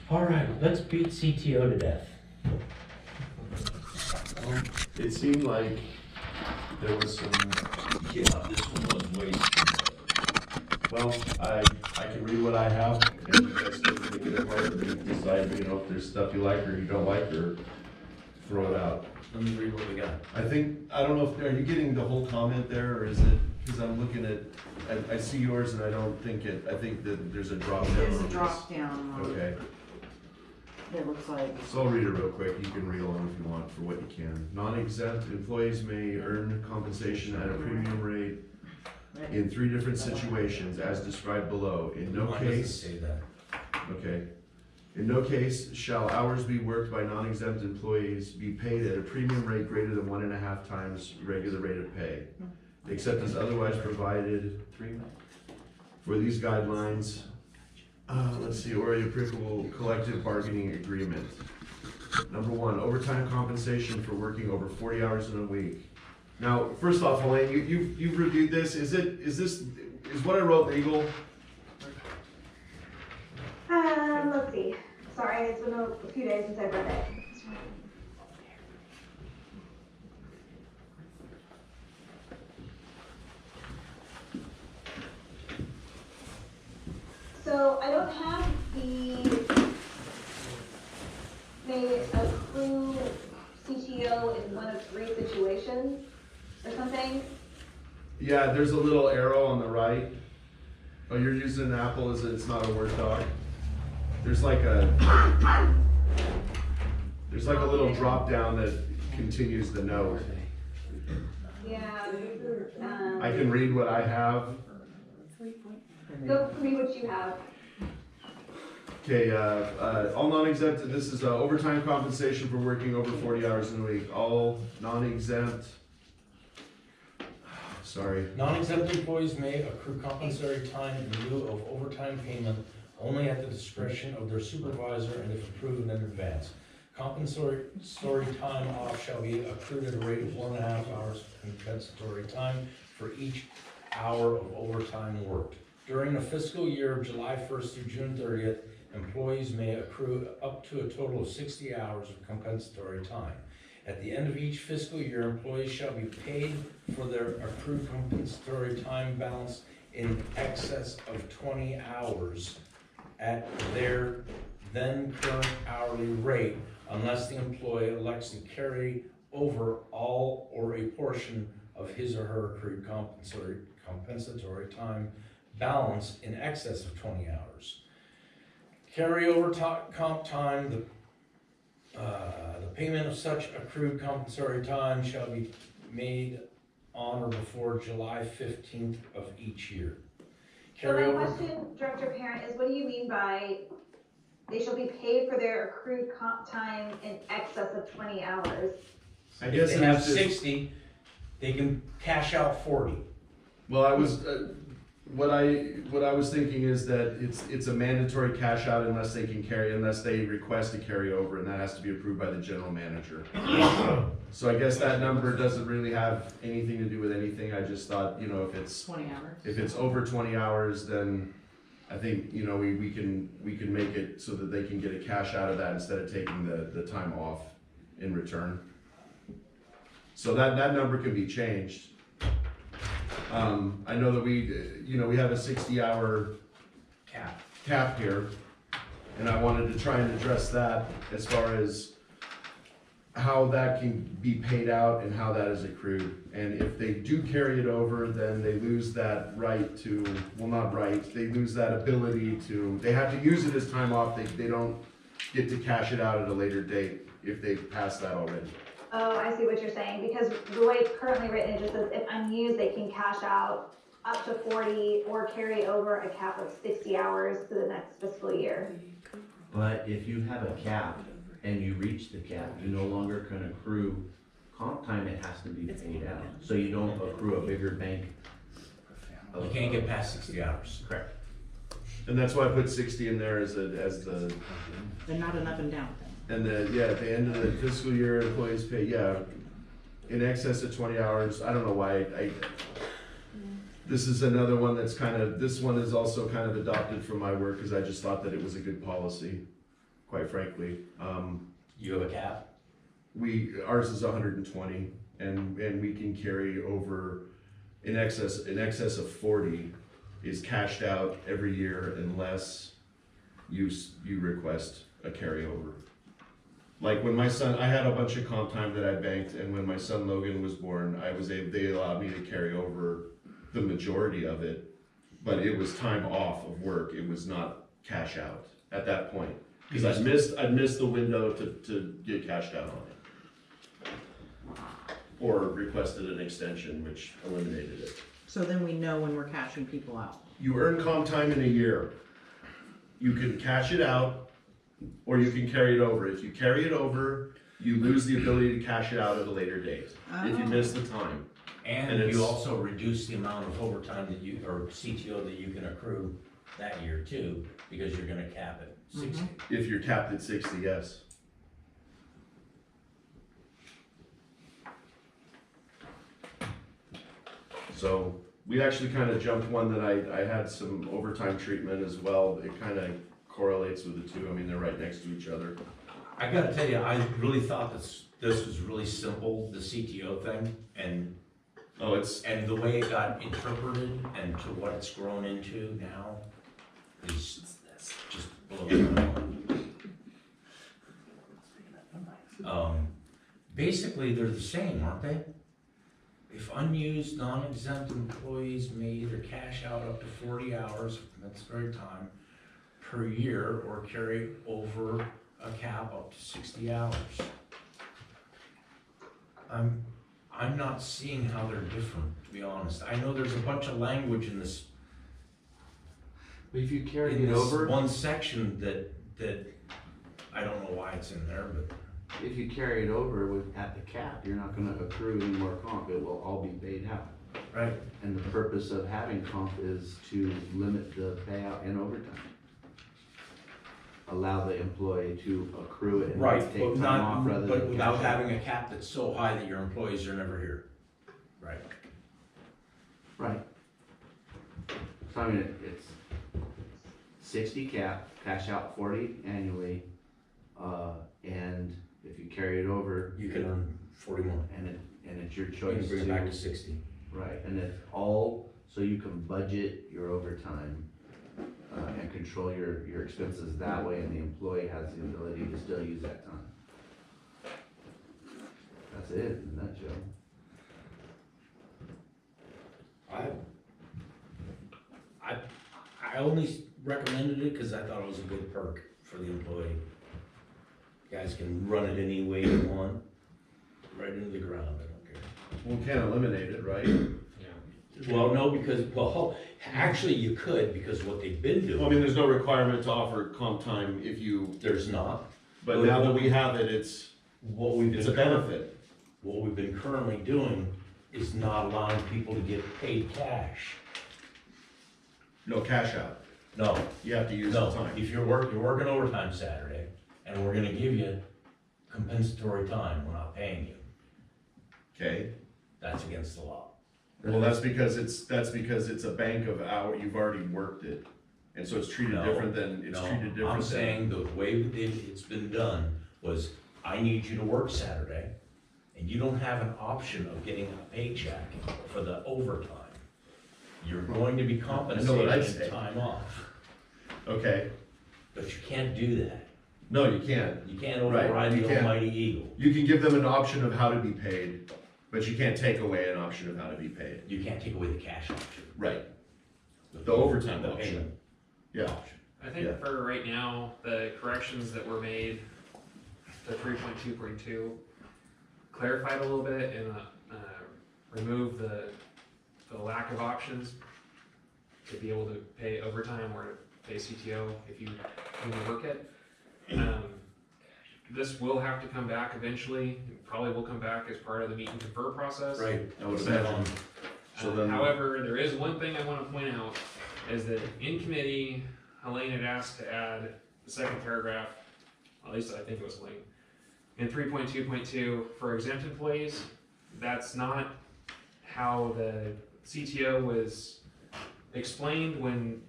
All right, let's beat CTO to death. It seemed like there was some, Yeah, this one was way. well, I can read what I have, and you guys can pick it apart and decide, if there's stuff you like or you don't like, or throw it out. Let me read what we got. I don't know are you getting the whole comment there, or is it, because I'm looking at, I see yours and I don't think I think that there's a drop down. There's on a this. drop down on Okay, it looks like. so I'll read it real quick, you can read along if you want for what you can. Non-exempt employees may earn compensation at a premium rate in 3 different situations as described below. In no Mine doesn't case, say that. okay. In no case shall hours be worked by non-exempt employees be paid at a premium rate greater than 1.5 times regular rate of pay, except as otherwise provided for these guidelines. Let's see, or a applicable collective bargaining agreement. Number 1, overtime compensation for working over 40 hours in a week. Now, first off, Elaine, you've reviewed this. Is what I wrote legal? Let's see. Sorry, it's been a few days since I've read it. So I don't have may accrue CTO in one of 3 situations or something. Yeah, there's a little arrow on the right. Oh, you're using an Apple, it's not a Word doc? There's like a little drop down that continues the note. Yeah, this is, I can read what I have. go read what you have. Okay, all non-exempt, this is overtime compensation for working over 40 hours in a week. All non-exempt, sorry. Non-exempt employees may accrue compensatory time in lieu of overtime payment only at the discretion of their supervisor and if approved in advance. Compensatory time off shall be accrued at a rate of 1.5 hours of compensatory time for each hour of overtime worked. During the fiscal year of July 1st through June 30th, employees may accrue up to a total of 60 hours of compensatory time. At the end of each fiscal year, employees shall be paid for their accrued compensatory time balance in excess of 20 hours at their then current hourly rate unless the employee elects to carry over all or a portion of his or her accrued compensatory time balance in excess of 20 hours. Carryover comp time, the payment of such accrued compensatory time shall be made on or before July 15th of each year. So my question, Director Parent, is what do you mean by they shall be paid for their accrued comp time in excess of 20 hours? I guess If they have it's just, 60, they can cash out 40. well, I was, what I was thinking is that it's a mandatory cash out unless they request to carry over, and that has to be approved by the general manager. So I guess that number doesn't really have anything to do with anything. I just thought, if it's 20 hours. if it's over 20 hours, then I think, we can make it so that they can get a cash out of that instead of taking the time off in return. So that number can be changed. I know that we have a 60-hour cap here, and I wanted to try and address that as far as how that can be paid out and how that is accrued. And if they do carry it over, then they lose that right to, well, not right, they lose that ability to, they have to use it as time off. They don't get to cash it out at a later date if they've passed that already. Oh, I see what you're saying, because the way it's currently written, it just says if unused, they can cash out up to 40 or carry over a cap of 60 hours to the next fiscal year. But if you have a cap and you reach the cap, you no longer can accrue comp time, it has to be paid out. So you don't accrue a bigger bank. You can't get past 60 hours. Correct. And that's why I put 60 in there as the, They're not an up and down thing. and at the end of the fiscal year, employees pay, in excess of 20 hours. I don't know why this is another one that's this one is also kind of adopted from my work because I just thought that it was a good policy. quite frankly. You have a cap? Ours is 120, and we can carry over in excess of 40 is cashed out every year unless you request a carryover. Like when my son, I had a bunch of comp time that I banked, and when my son Logan was born, they allowed me to carry over the majority of it, but it was time off of work. It was not cash out at that point because I'd missed the window to get cashed out on it, or requested an extension, which eliminated it. So then we know when we're cashing people out. You earn comp time in a year. You can cash it out, or you can carry it over. If you carry it over, you lose the ability to cash it out at a later date if you miss the time. And you also reduce the amount of overtime or CTO that you can accrue that year too, because you're gonna cap it 60. If you're capped at 60, yes. So we actually kind of jumped one that I had some overtime treatment as well. It kind of correlates with the two. I mean, they're right next to each other. I gotta tell you, I really thought this was really simple, the CTO thing, and the way it got interpreted and to what it's grown into now is just blowing my mind. Basically, they're the same, aren't they? If unused, non-exempt employees may either cash out up to 40 hours, that's very time, per year, or carry over a cap up to 60 hours. I'm not seeing how they're different, to be honest. I know there's a bunch of language in this. But if you carry in it this over, one section that I don't know why it's in there, but If you carry it over at the cap, you're not gonna accrue any more comp, it will all be paid out. right. And the purpose of having comp is to limit the payout in overtime. Allow the employee to accrue it and Right, take but time off rather but than without cash out. having a cap that's so high that your employees are never here. Right. Right. So I mean, it's 60 cap, cash out 40 annually, and if you carry it over. You can earn 40 more. And it's your You can choice bring it back to 60. Right, and it's all, so you can budget your overtime, and control your expenses that way, and the employee has the ability to still use that time. That's it, in a nutshell. I only recommended it because I thought it was a good perk for the employee. You guys can run it any way you want, right into the ground, I don't care. Well, we can't eliminate it, right? Well, no, because, actually you could, because what they've been Well, I mean, doing, there's no requirement to offer comp time if you, there's not. but now that we have it, it's a benefit. What we've been currently doing is not allowing people to get paid cash. No cash out. No, You have to use the no, time. if you're working overtime Saturday, and we're gonna give you compensatory time, we're not paying you, Okay. that's against the law. Well, that's because it's a bank of hour, you've already worked it. And so it's treated No, different than, it's No, treated different I'm than. saying the way that it's been done was, I need you to work Saturday, and you don't have an option of getting a paycheck for the overtime. You're going to be I'd compensated say. in time off, Okay, but you can't do that. no, you can't. You can't Right, override you the can't. almighty eagle. You can give them an option of how to be paid, but you can't take away an option of how to be paid. You can't take away the cash option. Right. The overtime The option. payment Yeah. option. I think Yeah. for right now, the corrections that were made to 3.2.2 clarified a little bit and removed the lack of options to be able to pay overtime or to pay CTO if you work it. This will have to come back eventually. It probably will come back as part of the meet and confer process. Right. I would imagine. So then- However, there is one thing I want to point out, is that in committee, Helene had asked to add the second paragraph, at least I think it was Helene, in 3.2.2 for exempt employees. That's not how the CTO was explained when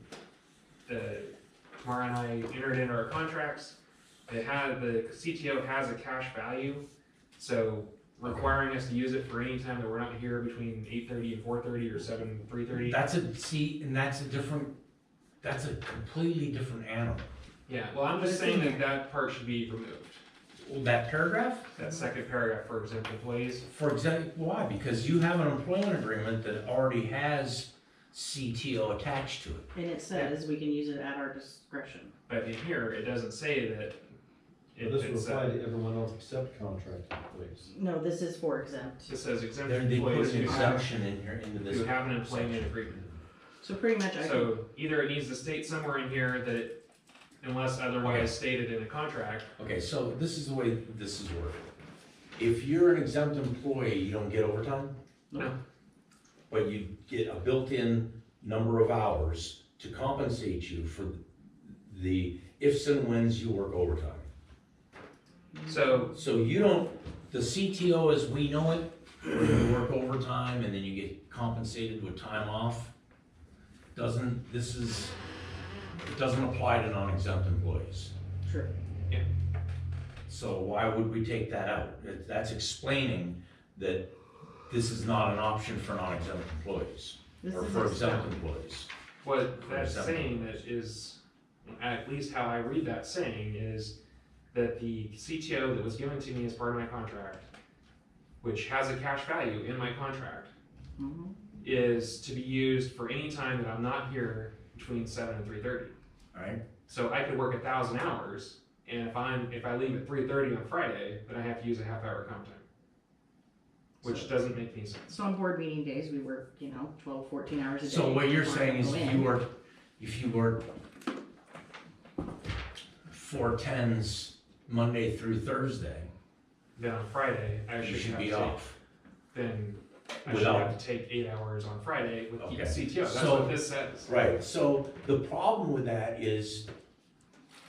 Tamara and I entered into our contracts. the CTO has a cash value, so requiring us to use it for any time that we're not here between 8:30 and 4:30 or 7 and 3:30. That's a completely different animal. Yeah, well, I'm just saying that that part should be removed. Well, that paragraph? That second paragraph for exempt employees. For example, why? Because you have an employment agreement that already has CTO attached to it. And it says we can use it at our discretion. But in here, it doesn't say that. But this would apply to everyone else except contract employees. No, this is for exempt. It says exempt They put employees an who have, exemption in here into this. who have an employment agreement. So pretty much I can, So either it needs to state somewhere in here that unless otherwise stated in a contract, Okay, so this is the way this is worded. If you're an exempt employee, you don't get overtime, no. but you get a built-in number of hours to compensate you for the ifs and whens you work overtime. So So you don't, the CTO as we know it, where you work overtime and then you get compensated with time off, it doesn't apply to non-exempt employees. sure. So why would we take that out? That's explaining that this is not an option for non-exempt employees, This or is for exempt exempt. employees. what that's Exempt saying that is, at least how I read that saying is that the CTO that was given to me as part of my contract, which has a cash value in my contract, Mhm. is to be used for any time that I'm not here between 7 and 3:30. Alright, So I could work 1,000 hours, and if I leave at 3:30 on Friday, then I have to use a half-hour comp time, which doesn't make any sense. So on board meeting days, we work, 12, 14 hours a day. so what you're before saying I is go if you work 4/10s Monday through Thursday, Then on Friday, I you should should have be to off. then I should Without- have to take 8 hours on Friday with Okay. the CTO. That's So- what this says. Right, so the problem with that is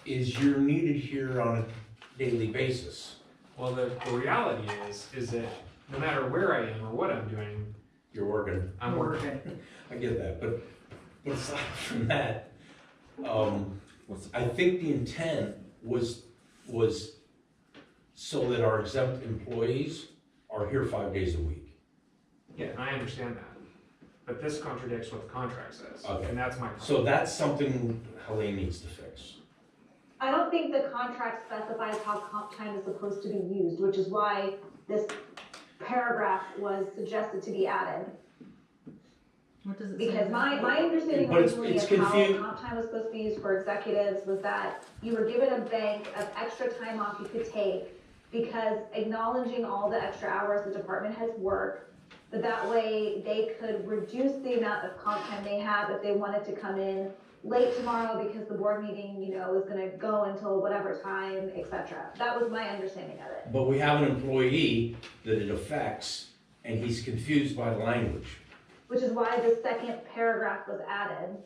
you're needed here on a daily basis. Well, the reality is that no matter where I am or what I'm doing, You're working. I'm We're working. I get that, but aside from that, I think the intent was so that our exempt employees are here 5 days a week. Yeah, and I understand that. But this contradicts what the contract says, Okay. and that's my problem. So that's something Helene needs to fix. I don't think the contract specifies how comp time is supposed to be used, which is why this paragraph was suggested to be added. What does it say? Because my understanding But it's originally of how confu- comp time was supposed to be used for executives was that you were given a bank of extra time off you could take because acknowledging all the extra hours the department has worked, that way they could reduce the amount of comp time they have if they wanted to come in late tomorrow because the board meeting, is gonna go until whatever time, etc. That was my understanding of it. But we have an employee that it affects, and he's confused by the language. Which is why the second paragraph was added.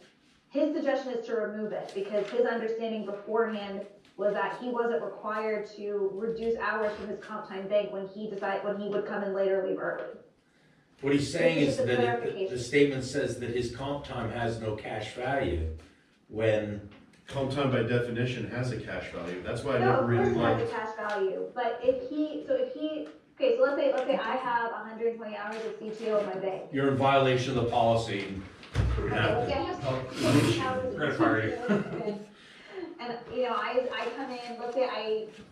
His suggestion is to remove it because his understanding beforehand was that he wasn't required to reduce hours from his comp time bank when he would come in late or leave early. What he's saying This is is a that clarification. the statement says that his comp time has no cash value when, Comp time by definition has a cash value, that's why I No, never of really course it has liked. a cash value, but okay, so let's say I have 120 hours of CTO in my bank. you're in violation of the policy. and we're gonna have Okay, to I have help 60 punish you. hours of We're gonna fire you. CTO. And, I come in, let's say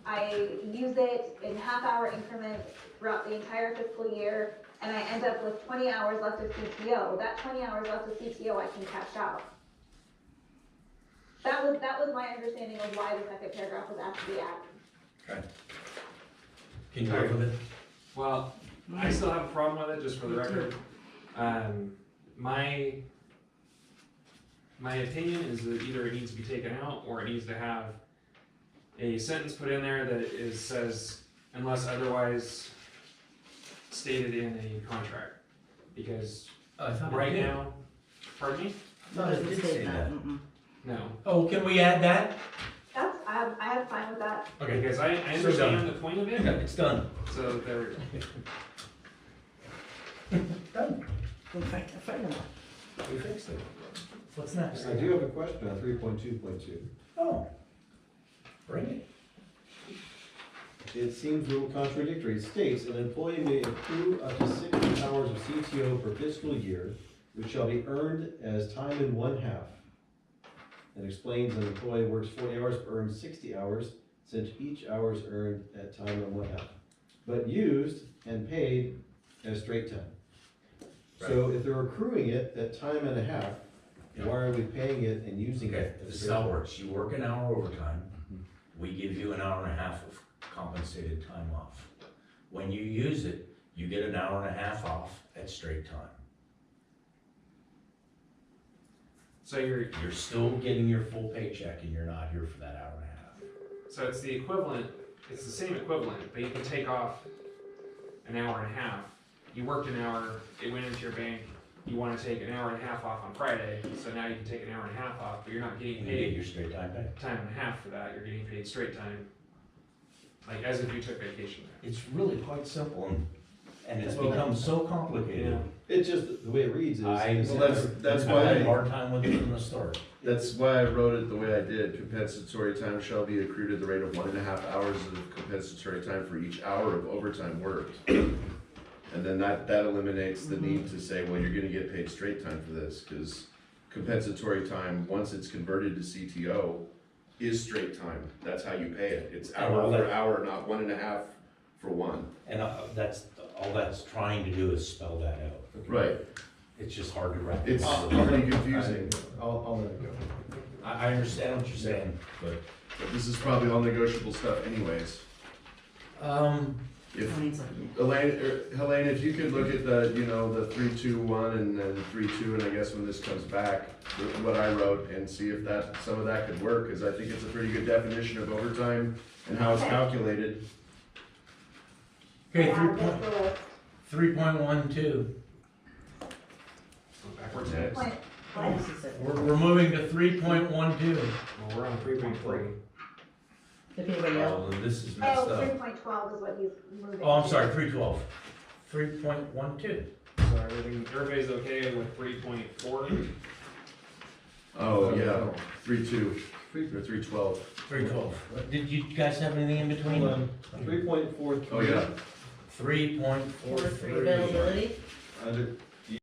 I use it in half-hour increments throughout the entire fiscal year, and I end up with 20 hours left of CTO. That 20 hours left of CTO I can cash out. That was my understanding of why the second paragraph was asked to be added. Can you work with it? Well, I still have a problem with it, just for the record. My opinion is that either it needs to be taken out, or it needs to have a sentence put in there that says, unless otherwise stated in a contract. Because I thought it right did. now, pardon me? I thought it Doesn't did state say that. Mm-mm. No, Oh, can we add that? I have fine with that. Okay, because I So understand done. the point of it, it's done. so there we go. Done. In fact, I find them. We fixed it. What's next? I do have a question on 3.2.2. Oh. Bring it. it seems a little contradictory. It states, an employee may accrue up to 60 hours of CTO per fiscal year, which shall be earned as time and 1/2. It explains an employee works 40 hours, earns 60 hours, since each hour is earned at time and 1/2, but used and paid as straight time. So if they're accruing it at time and 1/2, why are we paying it and using Okay, it? this is how it works. You work an hour overtime, we give you an hour and a half of compensated time off. When you use it, you get an hour and a half off at straight time. So you're, You're still getting your full paycheck and you're not here for that hour and a half. so it's the equivalent, it's the same equivalent, but you can take off an hour and a half. You worked an hour, it went into your bank, you wanna take an hour and a half off on Friday, so now you can take an hour and a half off, but you're not getting And you get paid your straight time pay. time and a half for that, you're getting paid straight time. Like as if you took vacation. It's really quite simple and it's Well, become so complicated. It's just, the way it reads is. I, is- Well, that's I had a why, hard time with it from the start. that's why I wrote it the way I did. Compensatory time shall be accrued at the rate of 1.5 hours of compensatory time for each hour of overtime worked. And then that eliminates the need to say, well, you're gonna get paid straight time for this, cause compensatory time, once it's converted to CTO, is straight time. That's how you pay it. It's hour for hour, not 1.5 for one. And that's, all that's trying to do is spell that out. Right. It's just hard to wrap. It's your mind pretty around. confusing. I'll let it go. I understand what you're saying, but, But this is probably all negotiable stuff anyways. If, Helene, if you could look at the, you know, the 3-2-1 and then 3-2, and I guess when this comes back, what I wrote, and see if that, some of that could work, because I think it's a pretty good definition of overtime and how it's Okay. calculated. okay, Yeah, that's the list. 3.12. Backwards. Next. Point- What what? is it? We're moving to 3.12. Well, we're on 3.3. If anybody else, Oh, then this is messed Oh, up. 3.12 is what he's moving. Oh, I'm to. sorry, 3.12. 3.12. So everybody's okay with 3.4? Oh, yeah, 3-2, or 3-12. 3.12. Did you guys have anything in between? Hold on, 3.43. Oh, yeah. 4 3 3.43. availability, Under,